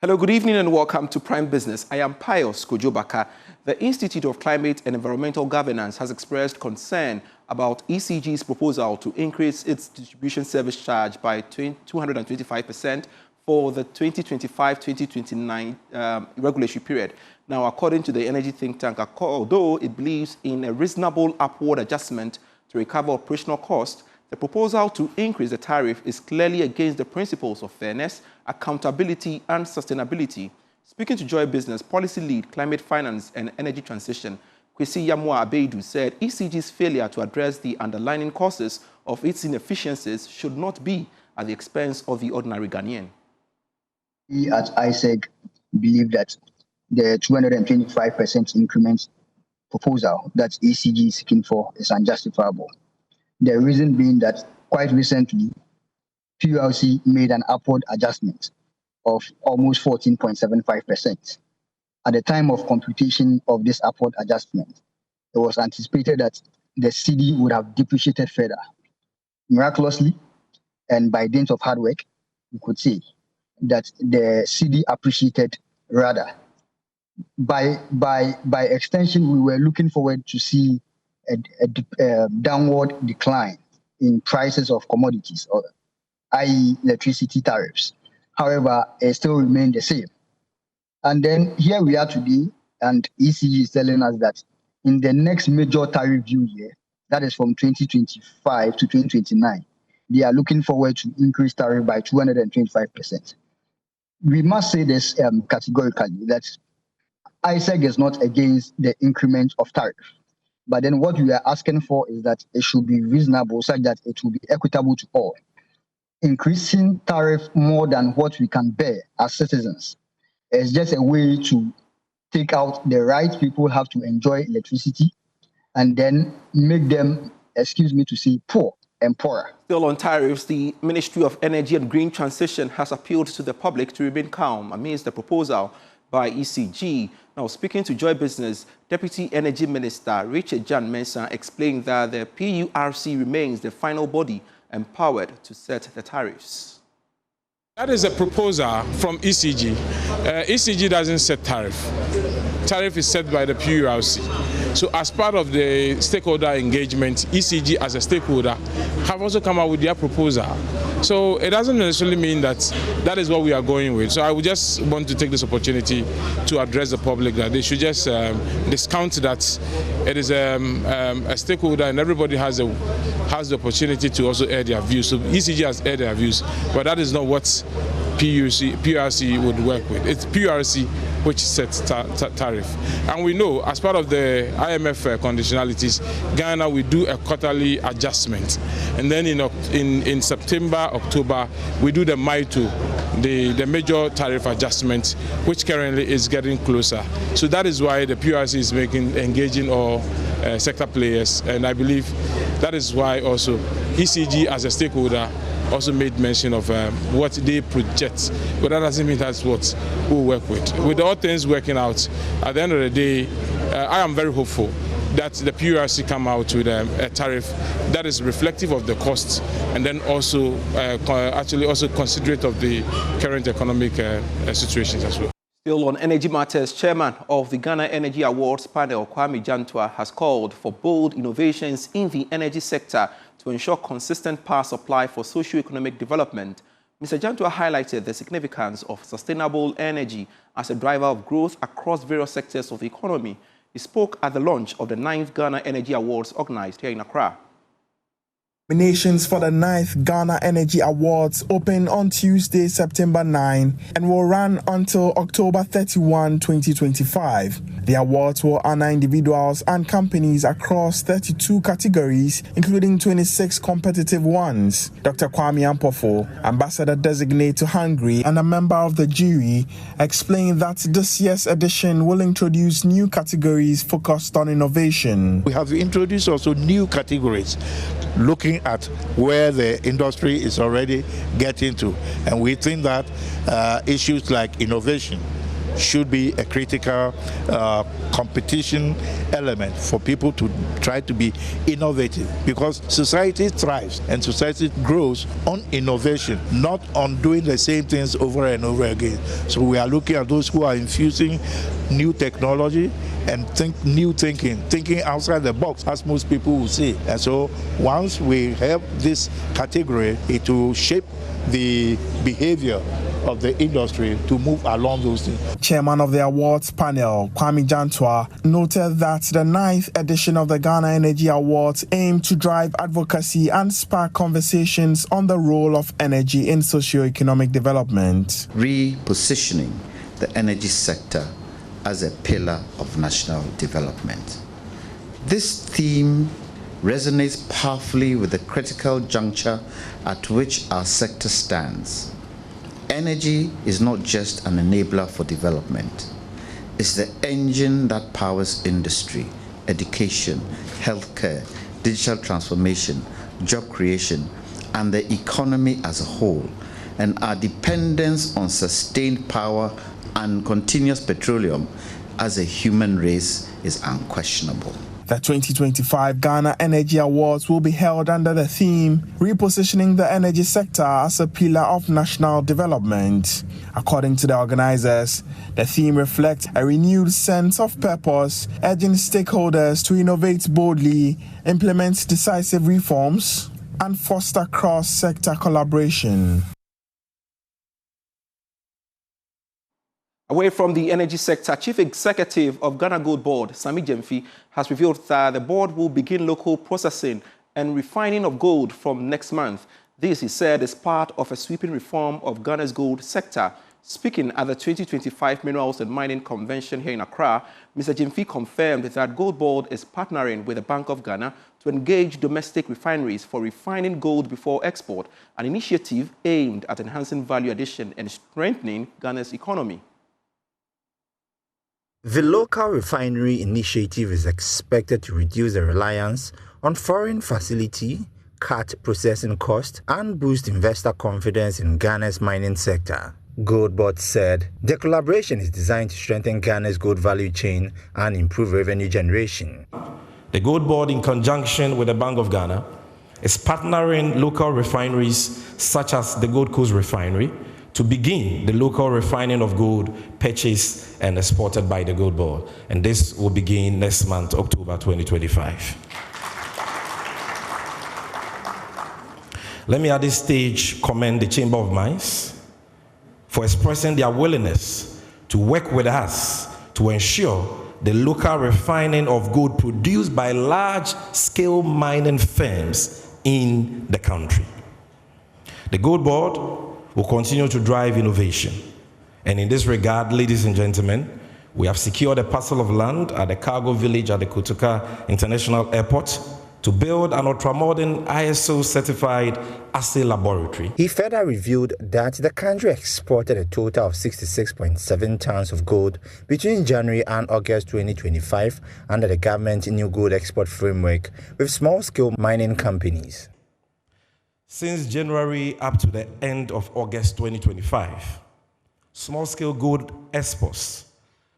Hello, good evening and welcome to Prime Business. I am Pius Kojobaka. The Institute of Climate and Environmental Governance has expressed concern about ECG's proposal to increase its distribution service charge by 225% for the 2025-2029 regulatory period. Now, according to the energy think tank, although it believes in a reasonable upward adjustment to recover operational costs, the proposal to increase the tariff is clearly against the principles of fairness, accountability, and sustainability. Speaking to Joy Business, Policy Lead, Climate Finance and Energy Transition, Kwesi Yamwa Abeidu said ECG's failure to address the underlying causes of its inefficiencies should not be at the expense of the ordinary Ghanaian. We at ISEG believe that the 225% increment proposal that ECG is seeking for is unjustifiable. The reason being that quite recently, PULC made an upward adjustment of almost 14.75%. At the time of computation of this upward adjustment, it was anticipated that the Cedi would have depreciated further. Miraculously, and by dint of hard work, we could say that the Cedi appreciated rather. By extension, we were looking forward to see a downward decline in prices of commodities, i.e. electricity tariffs. However, it still remained the same. And then here we are today, and ECG is telling us that in the next major tariff review year, that is from 2025 to 2029, they are looking forward to increase tariff by 225%. We must say this categorically, that ISEG is not against the increment of tariff. But then what we are asking for is that it should be reasonable such that it will be equitable to all. Increasing tariff more than what we can bear as citizens is just a way to take out the right people have to enjoy electricity and then make them, excuse me to say, poor and poorer. Still on tariffs, the Ministry of Energy and Green Transition has appealed to the public to remain calm amidst the proposal by ECG. Now, speaking to Joy Business, Deputy Energy Minister Richard Jan Mensah explained that the PURC remains the final body empowered to set the tariffs. That is a proposal from ECG. ECG doesn't set tariff. Tariff is set by the PURC. So as part of the stakeholder engagement, ECG as a stakeholder have also come up with their proposal. So it doesn't necessarily mean that that is what we are going with. So I would just want to take this opportunity to address the public that they should just discount that it is a stakeholder and everybody has the opportunity to also air their views. So ECG has aired their views, but that is not what PURC would work with. It's PURC which sets tariff. And we know, as part of the IMF conditionalities, Ghana will do a quarterly adjustment. And then in September, October, we do the MITO, the major tariff adjustment, which currently is getting closer. So that is why the PURC is engaging all sector players. And I believe that is why also ECG as a stakeholder also made mention of what they project, but that doesn't mean that's what we'll work with. With all things working out, at the end of the day, I am very hopeful that the PURC come out with a tariff that is reflective of the costs and then also actually also considerate of the current economic situations as well. Still on energy matters, Chairman of the Ghana Energy Awards panel, Kwame Jantua, has called for bold innovations in the energy sector to ensure consistent power supply for socio-economic development. Mr. Jantua highlighted the significance of sustainable energy as a driver of growth across various sectors of the economy. He spoke at the launch of the 9th Ghana Energy Awards organized here in Accra. Nominations for the 9th Ghana Energy Awards open on Tuesday, September 9 and will run until October 31, 2025. The awards will honor individuals and companies across 32 categories, including 26 competitive ones. Dr. Kwame Ampofo, ambassador designate to Hungary and a member of the jury, explained that this year's edition will introduce new categories focused on innovation. We have introduced also new categories looking at where the industry is already getting to. And we think that issues like innovation, should be a critical competition element for people to try to be innovative, because society thrives and society grows on innovation, not on doing the same things over and over again. So we are looking at those who are infusing new technology and thinking outside the box, as most people will say. And so once we have this category, it will shape the behavior of the industry to move along those things. Chairman of the awards panel, Kwame Jantwa, noted that the 9th edition of the Ghana Energy Awards aimed to drive advocacy and spark conversations on the role of energy in socio-economic development. Repositioning the energy sector as a pillar of national development. This theme resonates powerfully with the critical juncture at which our sector stands. Energy is not just an enabler for development. It's the engine that powers industry, education, healthcare, digital transformation, job creation, and the economy as a whole. And our dependence on sustained power and continuous petroleum as a human race is unquestionable. The 2025 Ghana Energy Awards will be held under the theme, Repositioning the Energy Sector as a Pillar of National Development. According to the organizers, the theme reflects a renewed sense of purpose, urging stakeholders to innovate boldly, implement decisive reforms, and foster cross-sector collaboration. Away from the energy sector, Chief Executive of Ghana GoldBod, Sami Gyamfi, has revealed that the board will begin local processing and refining of gold from next month. This, he said, is part of a sweeping reform of Ghana's gold sector. Speaking at the 2025 Minerals and Mining Convention here in Accra, Mr. Gyamfi confirmed that GoldBod is partnering with the Bank of Ghana to engage domestic refineries for refining gold before export, an initiative aimed at enhancing value addition and strengthening Ghana's economy. The local refinery initiative is expected to reduce the reliance on foreign facility, cut processing costs, and boost investor confidence in Ghana's mining sector. GoldBod said the collaboration is designed to strengthen Ghana's gold value chain and improve revenue generation. The GoldBod, in conjunction with the Bank of Ghana, is partnering local refineries such as the Gold Coast Refinery to begin the local refining of gold purchased and exported by the GoldBod. And this will begin next month, October 2025. Let me at this stage commend the Chamber of Mines for expressing their willingness to work with us to ensure the local refining of gold produced by large-scale mining firms in the country. The GoldBod will continue to drive innovation. And in this regard, ladies and gentlemen, we have secured a parcel of land at the cargo village at the Kotoka International Airport to build an ultramodern ISO-certified assay laboratory. He further revealed that the country exported a total of 66.7 tons of gold between January and August 2025 under the government's new gold export framework with small-scale mining companies. Since January up to the end of August 2025, small-scale gold exports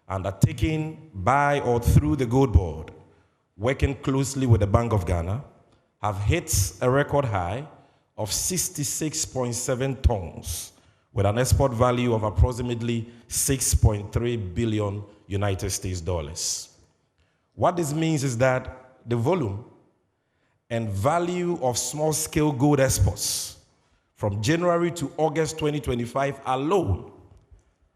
undertaken by or through the GoldBod, working closely with the Bank of Ghana, have hit a record high of 66.7 tons with an export value of approximately 6.3 billion United States dollars. What this means is that the volume and value of small-scale gold exports from January to August 2025 alone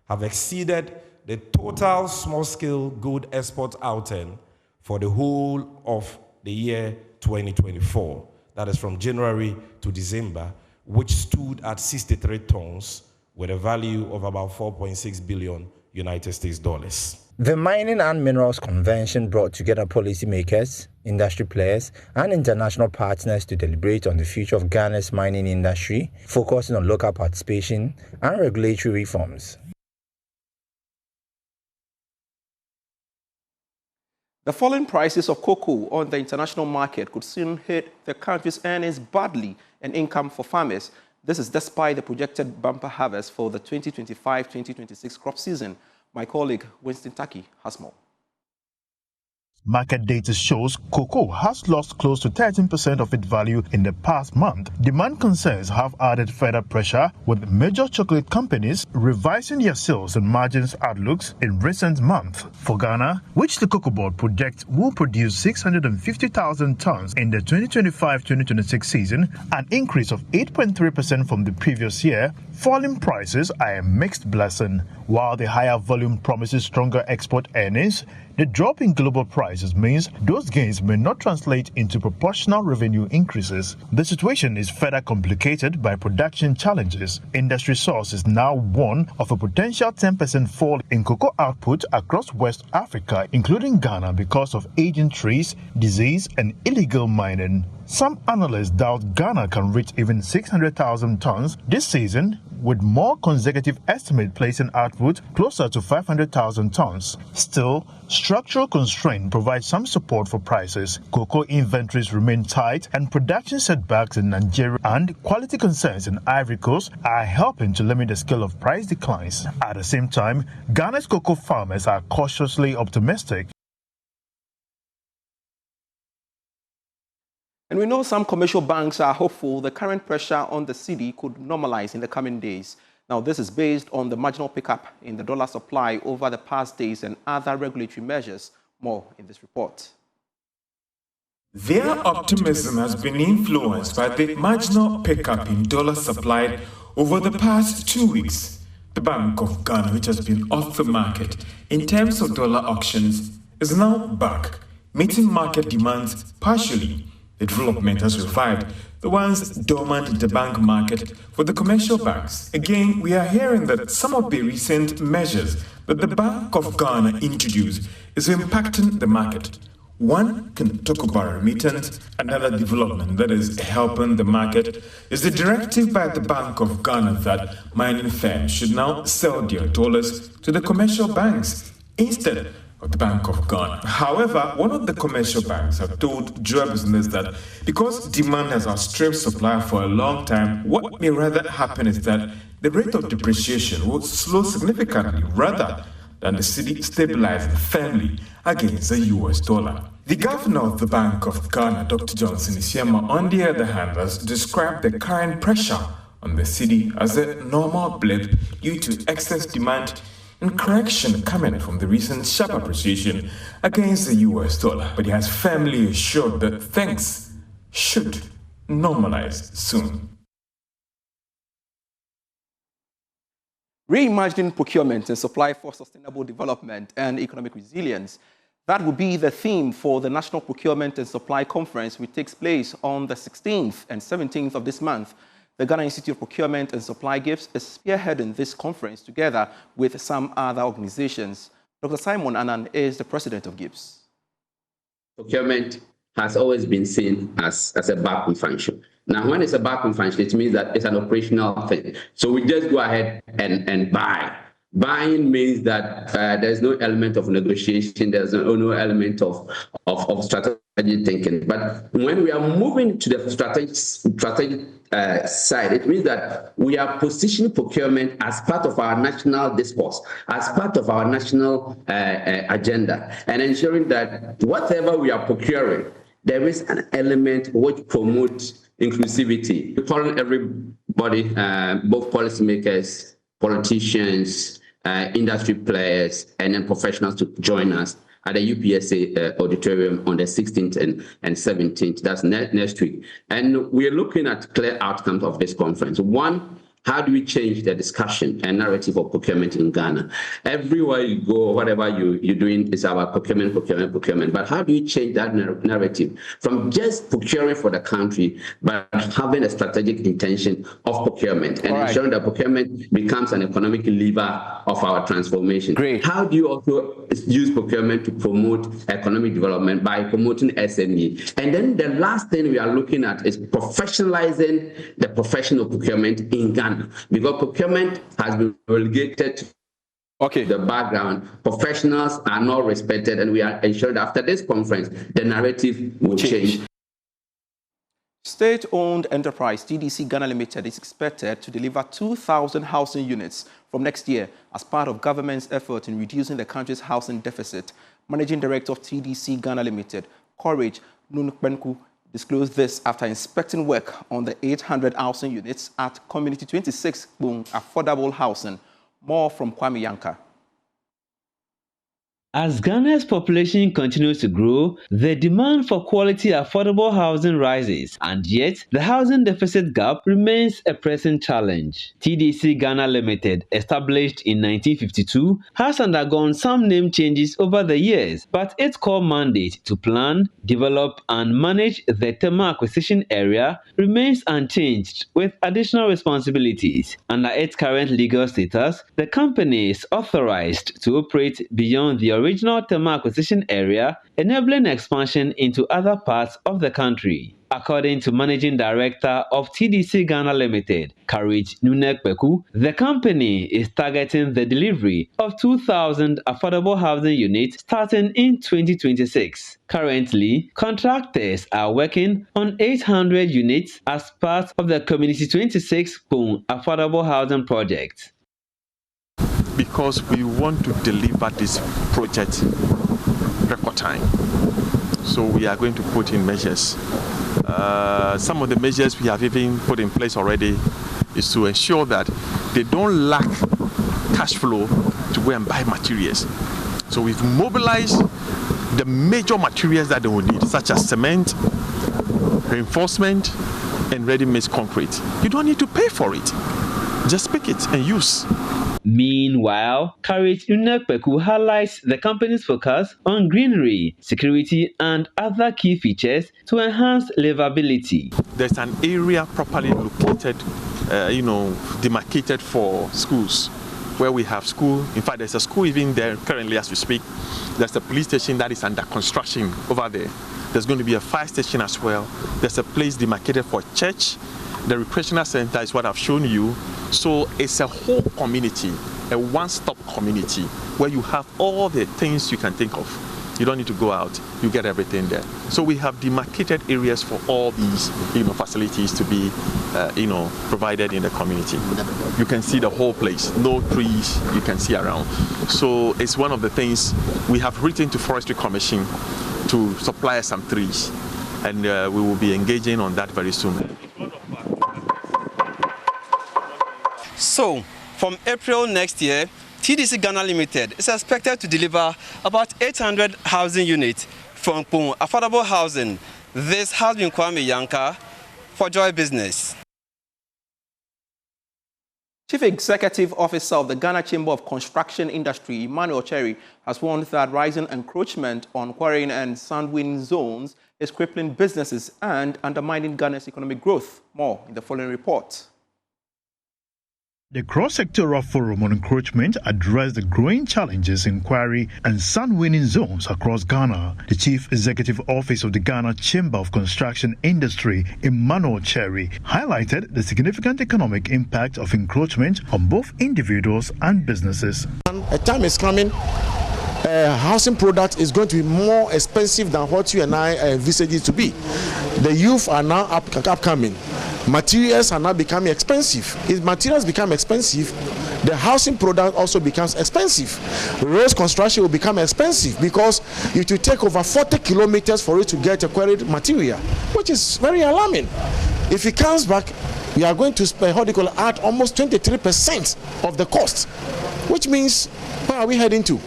have exceeded the total small-scale gold export outing for the whole of the year 2024. That is from January to December, which stood at 63 tons with a value of about 4.6 billion United States dollars. The Mining and Minerals Convention brought together policymakers, industry players, and international partners to deliberate on the future of Ghana's mining industry, focusing on local participation and regulatory reforms. The falling prices of cocoa on the international market could soon hit the country's earnings badly and income for farmers. This is despite the projected bumper harvest for the 2025-2026 crop season. My colleague Winston Taki has more. Market data shows cocoa has lost close to 13% of its value in the past month. Demand concerns have added further pressure, with major chocolate companies revising their sales and margins outlooks in recent months. For Ghana, which the Cocoa Board projects will produce 650,000 tons in the 2025-2026 season, an increase of 8.3% from the previous year, falling prices are a mixed blessing. While the higher volume promises stronger export earnings, the drop in global prices means those gains may not translate into proportional revenue increases. The situation is further complicated by production challenges. Industry sources now warn of a potential 10% fall in cocoa output across West Africa, including Ghana, because of aging trees, disease, and illegal mining. Some analysts doubt Ghana can reach even 600,000 tons this season, with more consecutive estimates placing output closer to 500,000 tons. Still, structural constraints provide some support for prices. Cocoa inventories remain tight, and production setbacks in Nigeria and quality concerns in Ivory Coast are helping to limit the scale of price declines. At the same time, Ghana's cocoa farmers are cautiously optimistic. And we know some commercial banks are hopeful the current pressure on the Cedi could normalize in the coming days. Now, this is based on the marginal pickup in the dollar supply over the past days and other regulatory measures. More in this report. Their optimism has been influenced by the marginal pickup in dollar supply over the past 2 weeks. The Bank of Ghana, which has been off the market in terms of dollar auctions, is now back, meeting market demands partially. The development has revived the ones dormant in the bank market for the commercial banks. Again, we are hearing that some of the recent measures that the Bank of Ghana introduced is impacting the market. One can talk about remittance. Another development that is helping the market is the directive by the Bank of Ghana that mining firms should now sell their dollars to the commercial banks instead of the Bank of Ghana. However, one of the commercial banks have told Joy Business that because demand has outstripped supply for a long time, what may rather happen is that the rate of depreciation will slow significantly rather than the Cedi stabilizing firmly against the US dollar. The governor of the Bank of Ghana, Dr. Johnson Isiema, on the other hand, has described the current pressure on the Cedi as a normal blip due to excess demand and correction coming from the recent sharp appreciation against the US dollar. But he has firmly assured that things should normalize soon. Reimagining procurement and supply for sustainable development and economic resilience. That will be the theme for the National Procurement and Supply Conference, which takes place on the 16th and 17th of this month. The Ghana Institute of Procurement and Supply GIBS is spearheading this conference together with some other organizations. Dr. Simon Anand is the president of GIBS. Procurement has always been seen as a backroom function. Now, when it's a backroom function, it means that it's an operational thing. So we just go ahead and buy. Buying means that there's no element of negotiation, there's no element of strategic thinking. But when we are moving to the strategic side, it means that we are positioning procurement as part of our national discourse, as part of our national agenda, and ensuring that whatever we are procuring, there is an element which promotes inclusivity. We're calling everybody, both policymakers, politicians, industry players, and then professionals to join us at the UPSA auditorium on the 16th and 17th. That's next week. And we're looking at clear outcomes of this conference. One, how do we change the discussion and narrative of procurement in Ghana? Everywhere you go, whatever you're doing is about procurement. But how do you change that narrative from just procuring for the country, but having a strategic intention of procurement and ensuring that procurement becomes an economic lever of our transformation? Great. How do you also use procurement to promote economic development by promoting SME? And then the last thing we are looking at is professionalizing the profession of procurement in Ghana. Because procurement has been relegated to the background. Professionals are not respected, and we are ensured that after this conference, the narrative will change. State-owned enterprise TDC Ghana Limited is expected to deliver 2,000 housing units from next year as part of government's effort in reducing the country's housing deficit. Managing Director of TDC Ghana Limited, Courage Nunukbenku, disclosed this after inspecting work on the 800 housing units at Community 26 Boom Affordable Housing. More from Kwame Yanka. As Ghana's population continues to grow, the demand for quality affordable housing rises, and yet the housing deficit gap remains a pressing challenge. TDC Ghana Limited, established in 1952, has undergone some name changes over the years, but its core mandate to plan, develop and manage the timber acquisition area remains unchanged, with additional responsibilities. Under its current legal status, the company is authorized to operate beyond the original timber acquisition area, enabling expansion into other parts of the country. According to Managing Director of TDC Ghana Limited, Courage Nunukbenku, the company is targeting the delivery of 2,000 affordable housing units starting in 2026. Currently, contractors are working on 800 units as part of the Community 26 Boom Affordable Housing Project. Because we want to deliver this project record time. So we are going to put in measures. Some of the measures we have even put in place already is to ensure that they don't lack cash flow to go and buy materials. So we've mobilized the major materials that they will need, such as cement, reinforcement, and ready-mix concrete. You don't need to pay for it. Just pick it and use. Meanwhile, Courage Nunukbenku highlights the company's focus on greenery, security, and other key features to enhance livability. There's an area properly located, demarcated for schools, where we have school. In fact, there's a school even there currently as we speak. There's a police station that is under construction over there. There's going to be a fire station as well. There's a place demarcated for church. The recreational center is what I've shown you. So it's a whole community, a one-stop community where you have all the things you can think of. You don't need to go out, you get everything there. So we have demarcated areas for all these facilities to be provided in the community. You can see the whole place, no trees you can see around. So it's one of the things we have written to Forestry Commission to supply us some trees, and we will be engaging on that very soon. So, from April next year, TDC Ghana Limited is expected to deliver about 800 housing units from affordable housing. This has been Kwame Yanka for Joy Business. Chief Executive Officer of the Ghana Chamber of Construction Industry, Emmanuel Cherry, has warned that rising encroachment on quarrying and sand-winning zones is crippling businesses and undermining Ghana's economic growth. More in the following report. The cross-sectoral forum on encroachment addressed the growing challenges in quarry and sand-winning zones across Ghana. The Chief Executive Office of the Ghana Chamber of Construction Industry, Emmanuel Cherry, highlighted the significant economic impact of encroachment on both individuals and businesses. A time is coming, housing product is going to be more expensive than what you and I envisage it to be. The youth are now upcoming. Materials are now becoming expensive. If materials become expensive, the housing product also becomes expensive. Road construction will become expensive because it will take over 40 kilometers for it to get a quarried material, which is very alarming. If it comes back, we are going to spend, add almost 23% of the cost, which means where are we heading to?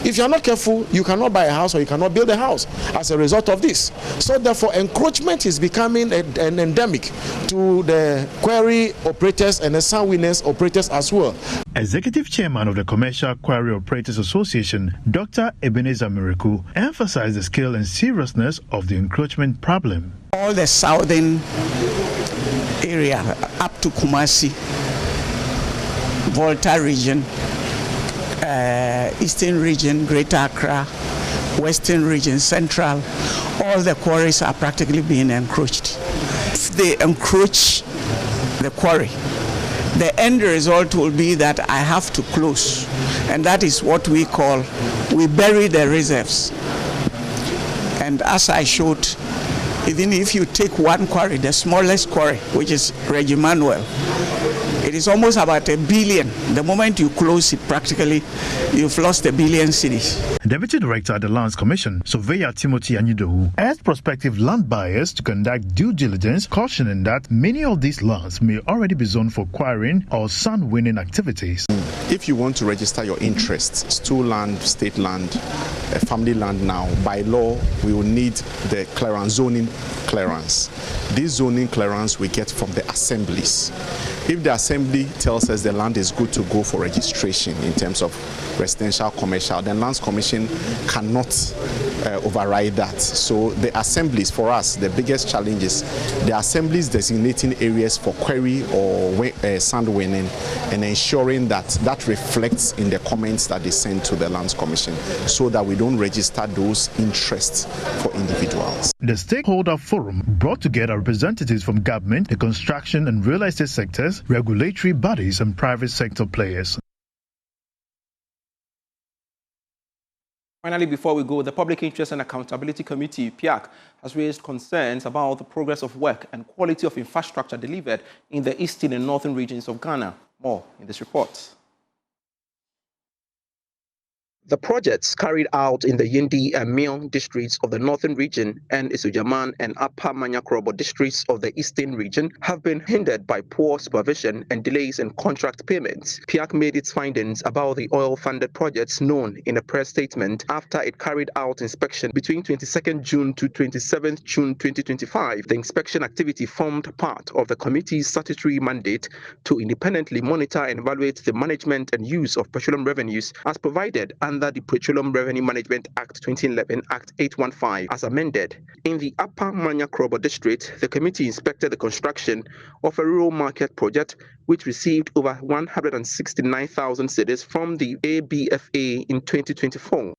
If you are not careful, you cannot buy a house or you cannot build a house as a result of this. So therefore, encroachment is becoming an endemic to the quarry operators and the sand-winners operators as well. Executive Chairman of the Commercial Quarry Operators Association, Dr. Ebenezer Miracle, emphasized the scale and seriousness of the encroachment problem. All the southern area up to Kumasi, Volta region, Eastern region, Greater Accra, Western region, Central, all the quarries are practically being encroached. If they encroach the quarry, the end result will be that I have to close, and that is what we call, we bury the reserves. And as I showed, even if you take one quarry, the smallest quarry, which is Reggie Manuel, It is almost about $1 billion. The moment you close it, practically, you've lost $1 billion cities. Deputy Director at the Lands Commission, Surveyor Timothy Anyidohu, urged prospective land buyers to conduct due diligence, cautioning that many of these lands may already be zoned for quarrying or sand-winning activities. If you want to register your interests, stool land, state land, family land now, by law, we will need the zoning clearance. This zoning clearance we get from the assemblies. If the assembly tells us the land is good to go for registration in terms of residential, commercial, then Lands Commission cannot override that. So the assemblies, for us, the biggest challenge is the assemblies designating areas for quarry or sand winning and ensuring that that reflects in the comments that they send to the Lands Commission so that we don't register those interests for individuals. The stakeholder forum brought together representatives from government, the construction and real estate sectors, regulatory bodies and private sector players. Finally, before we go, the Public Interest and Accountability Committee, PIAC, has raised concerns about the progress of work and quality of infrastructure delivered in the eastern and northern regions of Ghana. More in this report. The projects carried out in the Yindi and Mion districts of the northern region and Isujaman and Upper Manyakrobo districts of the eastern region have been hindered by poor supervision and delays in contract payments. PIAC made its findings about the oil-funded projects known in a press statement after it carried out inspection between 22nd June to 27th June 2025. The inspection activity formed part of the committee's statutory mandate to independently monitor and evaluate the management and use of petroleum revenues as provided under the Petroleum Revenue Management Act 2011, Act 815, as amended. In the Upper Manyakrobo district, the committee inspected the construction of a rural market project which received over 169,000 cedis from the ABFA in 2024.